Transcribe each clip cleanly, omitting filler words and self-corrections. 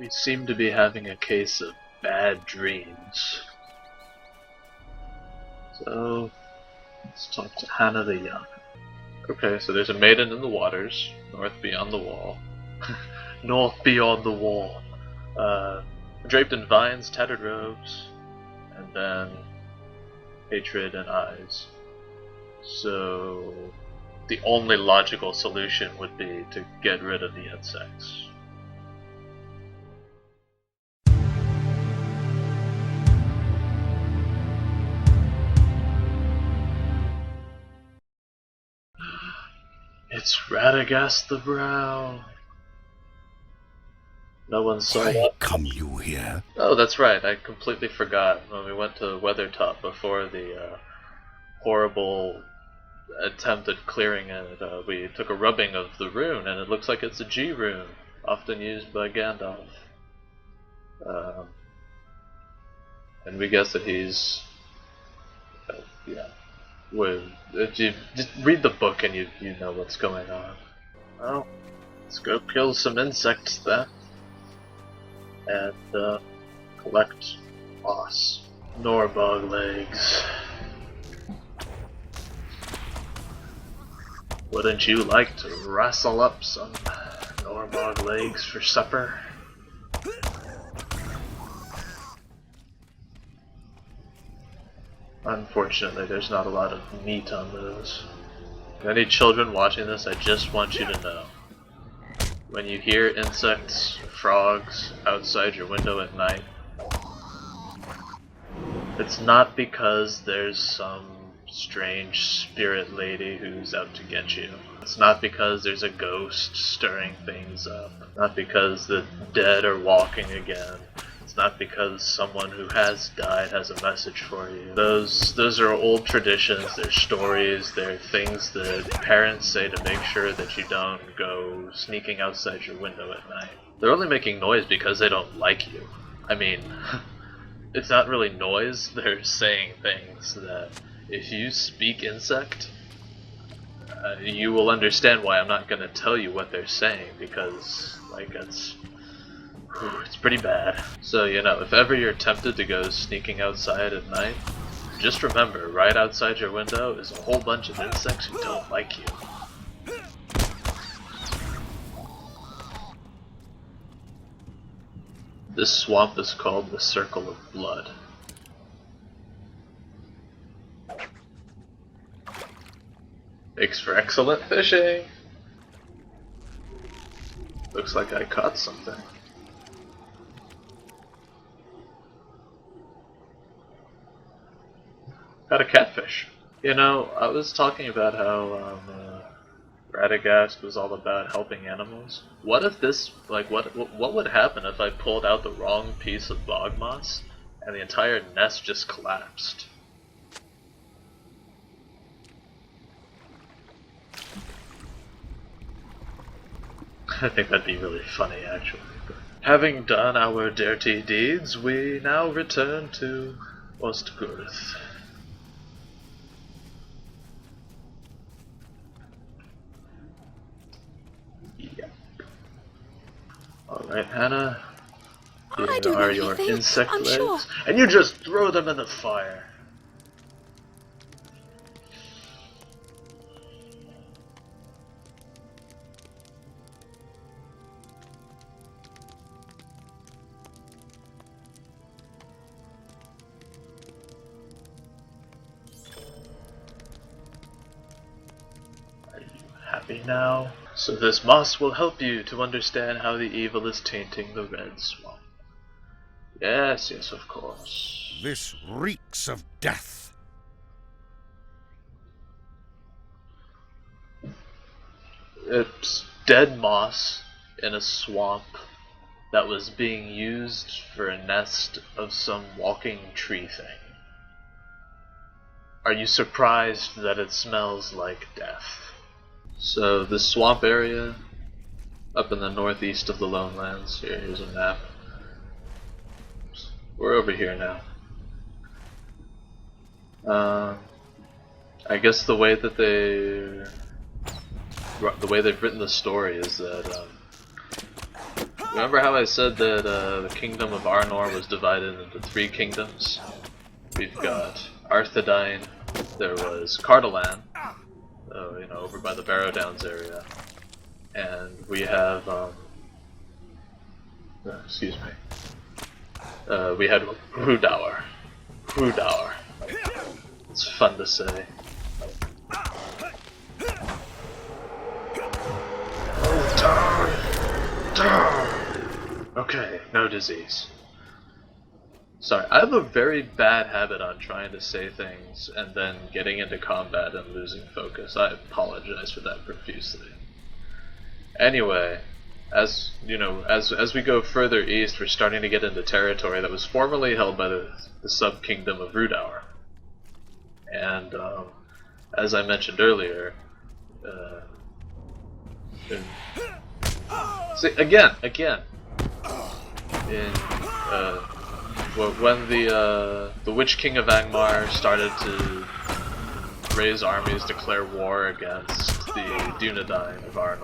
We seem to be having a case of bad dreams. So, let's talk to Hana the Young. Okay, so there's a maiden in the waters, north beyond the wall. North beyond the wall. Draped in vines, tattered robes, and then hatred and eyes. So, the only logical solution would be to get rid of the insects. It's Radagast the Brown. No one saw Why that. come you here? Oh, that's right. I completely forgot when we went to Weathertop before the horrible attempt at clearing it. We took a rubbing of the rune, and it looks like it's a G rune, often used by Gandalf. And we guess that he's, yeah. If you just read the book and you know what's going on. Well, let's go kill some insects then, and collect moss. Norbog legs. Wouldn't you like to wrestle up some Norbog legs for supper? Unfortunately, there's not a lot of meat on those. Any children watching this, I just want you to know. When you hear insects, frogs, outside your window at night, it's not because there's some strange spirit lady who's out to get you. It's not because there's a ghost stirring things up. Not because the dead are walking again. It's not because someone who has died has a message for you. Those are old traditions, they're stories, they're things that parents say to make sure that you don't go sneaking outside your window at night. They're only making noise because they don't like you. I mean, it's not really noise, they're saying things that if you speak insect, you will understand why I'm not going to tell you what they're saying, because, like, it's pretty bad. So, you know, if ever you're tempted to go sneaking outside at night, just remember, right outside your window is a whole bunch of insects who don't like you. This swamp is called the Circle of Blood. Makes for excellent fishing! Looks like I caught something. Got a catfish. You know, I was talking about how Radagast was all about helping animals. What if this, like, what would happen if I pulled out the wrong piece of bog moss and the entire nest just collapsed? I think that'd be really funny, actually. Having done our dirty deeds, we now return to Ostgurth. Yep. Alright, Hana. Here are your insect legs. Sure. And you just throw them in the fire. Happy now? So this moss will help you to understand how the evil is tainting the red swamp. Yes, yes, of course. This reeks of death. It's dead moss in a swamp that was being used for a nest of some walking tree thing. Are you surprised that it smells like death? So the swamp area up in the northeast of the Lone-Lands, here's a map. We're over here now. I guess the way that they've written the story is that Remember how I said that the kingdom of Arnor was divided into 3 kingdoms? We've got Arthedain, there was Cardolan, over by the Barrow Downs area, and we have, excuse me, we had Rhudaur. Rhudaur. It's fun to say. Okay, no disease. Sorry, I have a very bad habit on trying to say things and then getting into combat and losing focus. I apologize for that profusely. Anyway, as we go further east, we're starting to get into territory that was formerly held by the sub-kingdom of Rhudaur. And as I mentioned earlier, see, again, in when the Witch King of Angmar started to raise armies, declare war against the Dunedain of Arnor,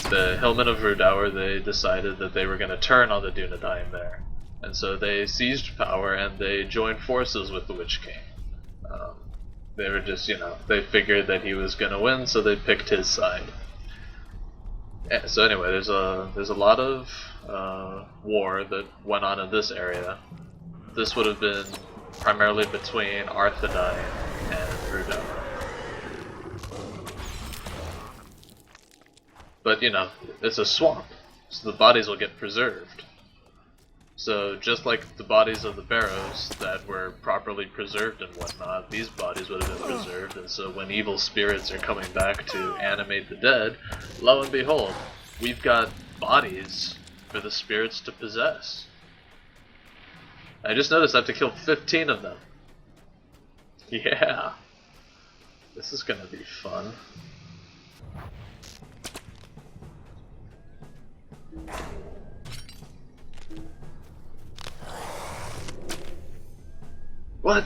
the Hillmen of Rhudaur, they decided that they were going to turn on the Dunedain there, and so they seized power and they joined forces with the Witch King. They were just, they figured that he was going to win, so they picked his side. So anyway, there's a lot of war that went on in this area. This would have been primarily between Arthedain and Rhudaur. But it's a swamp, so the bodies will get preserved. So just like the bodies of the Barrows that were properly preserved and whatnot, these bodies would have been preserved, and so when evil spirits are coming back to animate the dead, lo and behold, we've got bodies for the spirits to possess. I just noticed I have to kill 15 of them. Yeah. This is gonna be fun. What?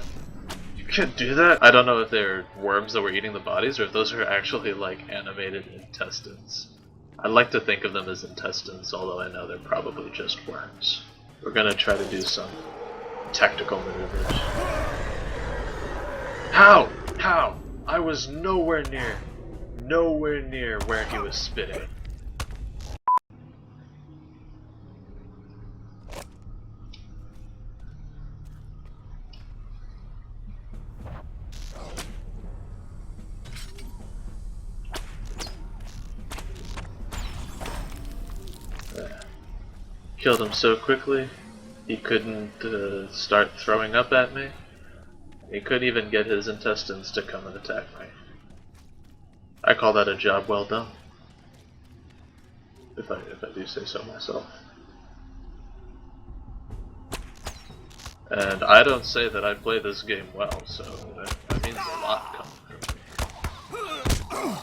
You can't do that? I don't know if they're worms that were eating the bodies or if those are actually like animated intestines. I like to think of them as intestines, although I know they're probably just worms. We're gonna try to do some tactical maneuvers. How? How? I was nowhere near where he was spitting. Killed him so quickly, he couldn't start throwing up at me. He couldn't even get his intestines to come and attack me. I call that a job well done. If I do say so myself. And I don't say that I play this game well, so that means a lot coming from me.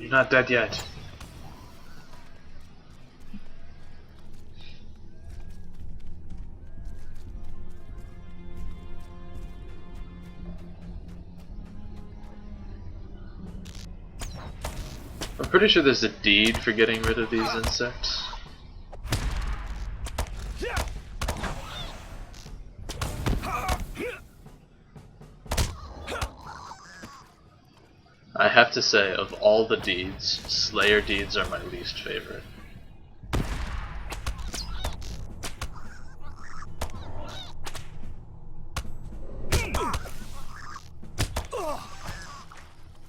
You're not dead yet. I'm pretty sure there's a deed for getting rid of these insects. I have to say, of all the deeds, Slayer deeds are my least favorite.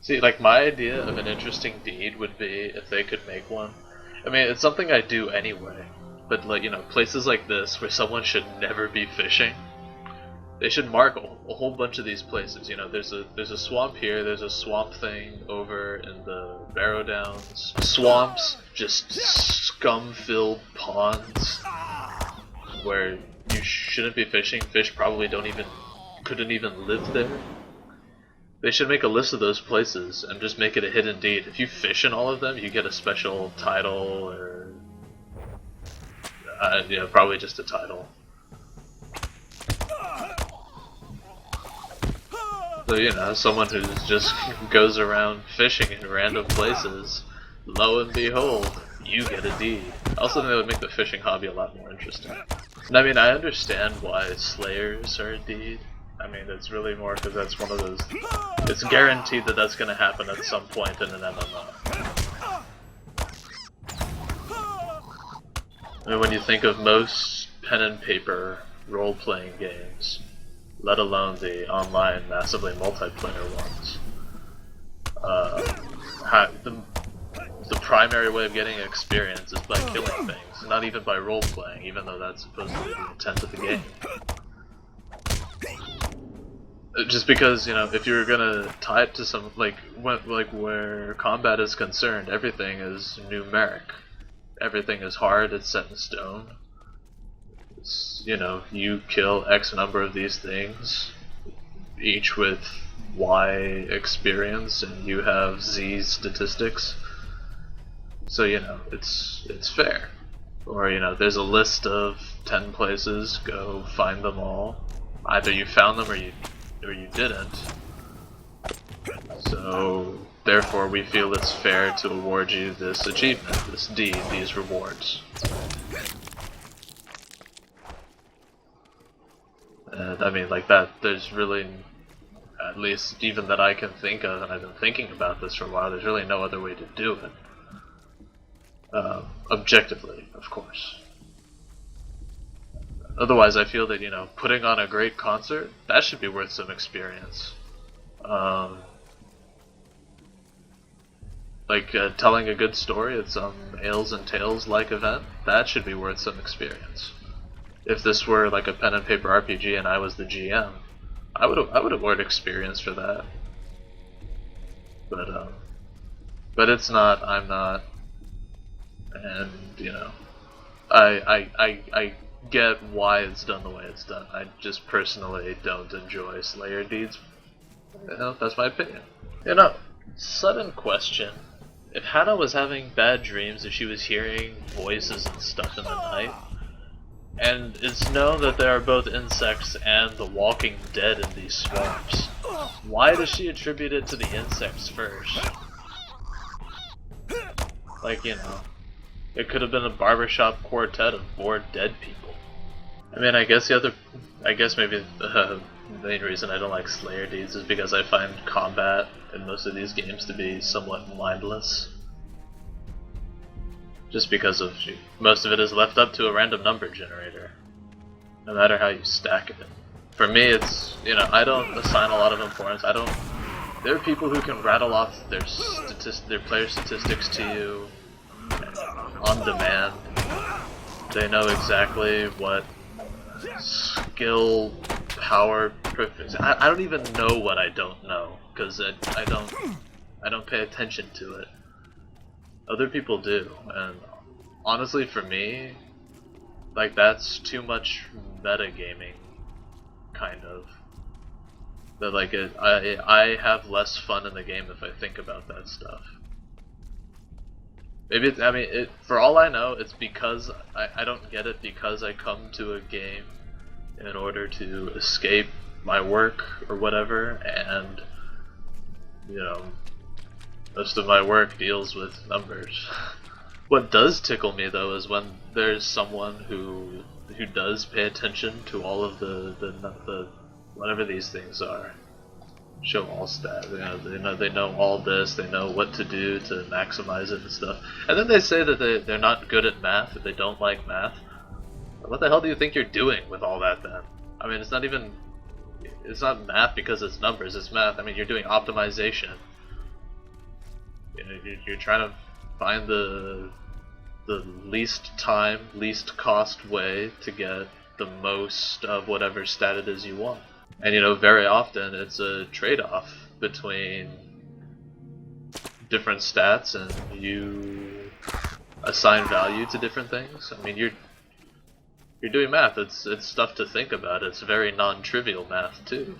See, like, my idea of an interesting deed would be if they could make one. I mean, it's something I do anyway, but, like, places like this where someone should never be fishing, they should mark a whole bunch of these places. There's a swamp here, there's a swamp thing over in the Barrow Downs. Swamps, just scum-filled ponds where you shouldn't be fishing. Fish probably couldn't even live there. They should make a list of those places and just make it a hidden deed. If you fish in all of them, you get a special title, or probably just a title. So, you know, someone who just goes around fishing in random places, lo and behold, you get a deed. I also think that would make the fishing hobby a lot more interesting. And I mean, I understand why slayers are a deed. I mean, it's really more because that's one of those... It's guaranteed that that's going to happen at some point in an MMO. I mean, when you think of most pen and paper role-playing games, let alone the online, massively multiplayer ones, the primary way of getting experience is by killing things, not even by role-playing, even though that's supposedly the intent of the game. Just because, you know, if you're gonna tie it to some, like where combat is concerned, everything is numeric. Everything is hard, it's set in stone. It's, you know, you kill X number of these things, each with Y experience, and you have Z statistics. So, you know, it's fair. Or, you know, there's a list of 10 places, go find them all. Either you found them or you didn't. So, therefore we feel it's fair to award you this achievement, this deed, these rewards. And I mean, like that, there's really, at least even that I can think of, and I've been thinking about this for a while, there's really no other way to do it. Objectively, of course. Otherwise, I feel that, you know, putting on a great concert, that should be worth some experience. Telling a good story at some Ales and Tales-like event, that should be worth some experience. If this were like a pen and paper RPG and I was the GM, I would award experience for that. But it's not, I'm not, and, you know, I get why it's done the way it's done. I just personally don't enjoy Slayer deeds. You know, that's my opinion. You know, sudden question. If Hana was having bad dreams, if she was hearing voices and stuff in the night, and it's known that there are both insects and the walking dead in these swamps, why does she attribute it to the insects first? Like, you know, it could have been a barbershop quartet of bored dead people. I mean, I guess maybe the main reason I don't like Slayer deeds is because I find combat in most of these games to be somewhat mindless. Just because of most of it is left up to a random number generator, no matter how you stack it. For me, it's, you know, I don't assign a lot of importance. There are people who can rattle off their player statistics to you on demand. They know exactly what skill, power, I don't even know what I don't know, because I don't pay attention to it. Other people do, and honestly for me, like, that's too much metagaming, kind of. That, like, I have less fun in the game if I think about that stuff. Maybe for all I know, it's because I don't get it because I come to a game in order to escape my work or whatever, and, you know, most of my work deals with numbers. What does tickle me though is when there's someone who does pay attention to all of the whatever these things are. Show all stat. You know, they know all this. They know what to do to maximize it and stuff. And then they say that they're not good at math. That they don't like math. What the hell do you think you're doing with all that then? I mean, it's not math because it's numbers. It's math. I mean, you're doing optimization. You know, you're trying to find the least time, least cost way to get the most of whatever stat it is you want. And, you know, very often it's a trade-off between different stats, and you assign value to different things. I mean, you're doing math. It's stuff to think about. It's very non-trivial math too.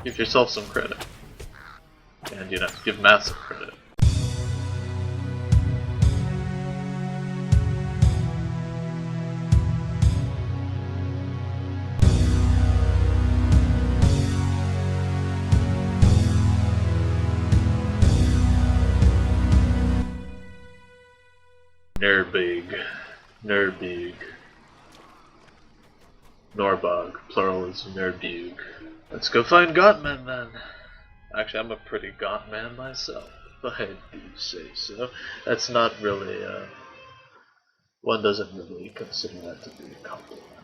Give yourself some credit. And, you know, give math some credit. Nerbig. Nerbig. Norbog. Plural is Nerbug. Let's go find Gotman then. Actually, I'm a pretty gaunt man myself, if I do say so. That's not really, one doesn't really consider that to be a compliment.